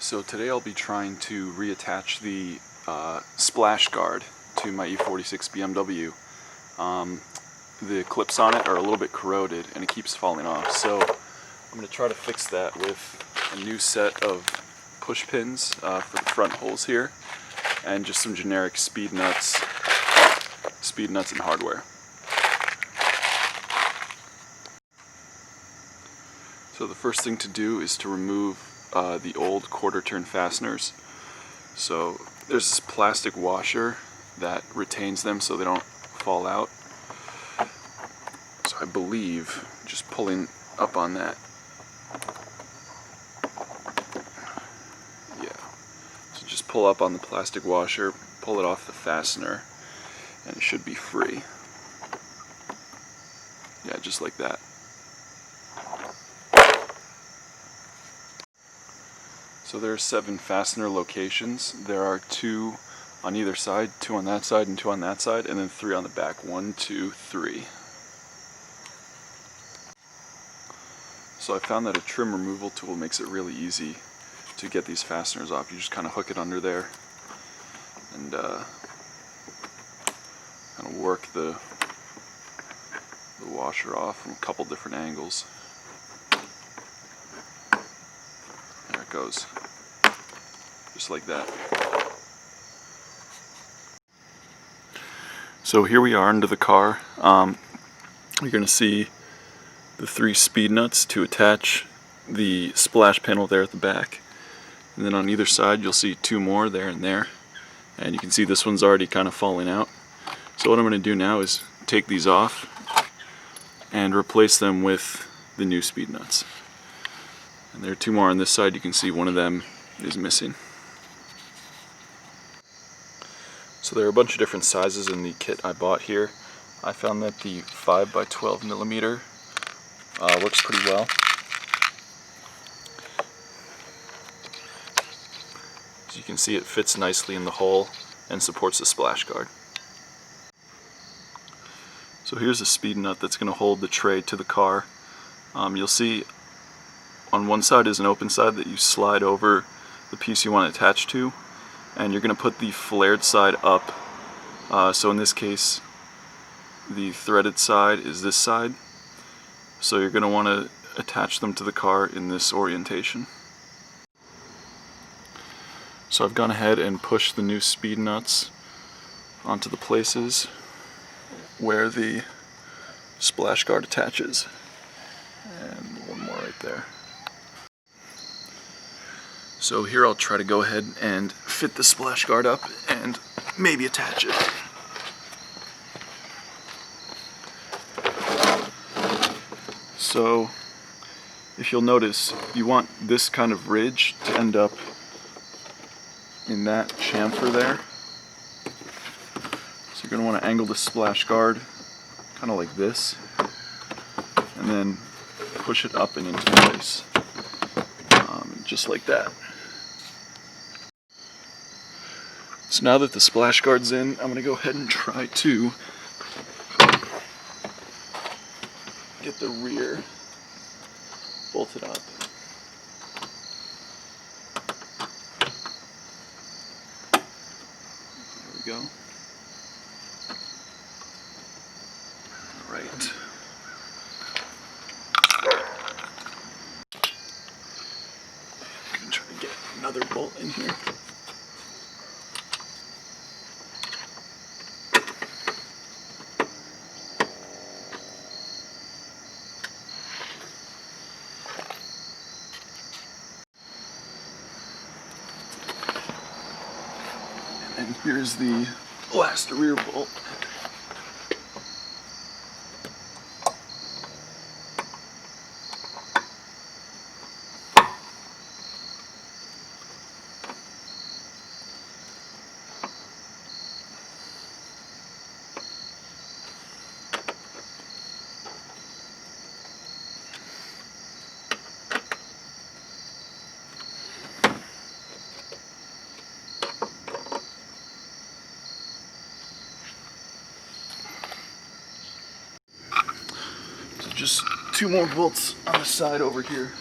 So today I'll be trying to reattach the splash guard to my E46 BMW. The clips on it are a little bit corroded and it keeps falling off. So I'm going to try to fix that with a new set of push pins for the front holes here and just some generic speed nuts and hardware. So the first thing to do is to remove the old quarter turn fasteners. So there's this plastic washer that retains them so they don't fall out. So I believe just pulling up on that, yeah, so just pull up on the plastic washer, pull it off the fastener, and it should be free. Yeah, just like that. So there are 7 fastener locations. There are 2 on either side, 2 on that side and 2 on that side, and then 3 on the back. 1, 2, 3. So I found that a trim removal tool makes it really easy to get these fasteners off. You just kind of hook it under there and kind of work the washer off from a couple different angles. There it goes. Just like that. So here we are under the car. You're going to see the 3 speed nuts to attach the splash panel there at the back. And then on either side you'll see 2 more there and there. And you can see this one's already kind of falling out. So what I'm going to do now is take these off and replace them with the new speed nuts. And there are 2 more on this side. You can see one of them is missing. So there are a bunch of different sizes in the kit I bought here. I found that the 5x12 millimeter works pretty well. As you can see, it fits nicely in the hole and supports the splash guard. So here's a speed nut that's going to hold the tray to the car. You'll see on one side is an open side that you slide over the piece you want to attach to, and you're going to put the flared side up. So in this case, the threaded side is this side. So you're going to want to attach them to the car in this orientation. So I've gone ahead and pushed the new speed nuts onto the places where the splash guard attaches. And one more right there. So here I'll try to go ahead and fit the splash guard up and maybe attach it. So if you'll notice, you want this kind of ridge to end up in that chamfer there. So you're going to want to angle the splash guard kind of like this and then push it up and into place, just like that. So now that the splash guard's in, I'm going to go ahead and try to get the rear bolted up. There we go. All right. I'm going to try to get another bolt in here. And here's the last rear bolt. Just 2 more bolts on the side over here.